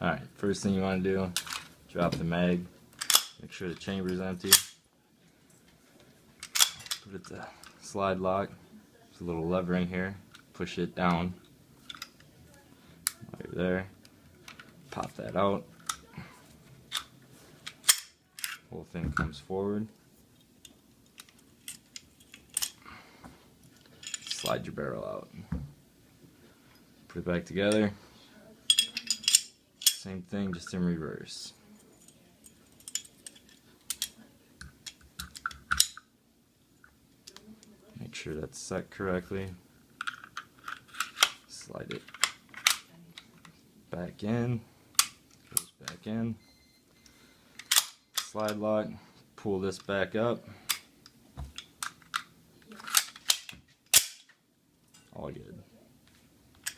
Alright, first thing you want to do, drop the mag, make sure the chamber is empty. Put it to slide lock. There's a little lever in here, push it down. Right there. Pop that out. Whole thing comes forward. Slide your barrel out. Put it back together. Same thing, just in reverse. Make sure that's set correctly. Slide it back in. Goes back in. Slide lock. Pull this back up. All good.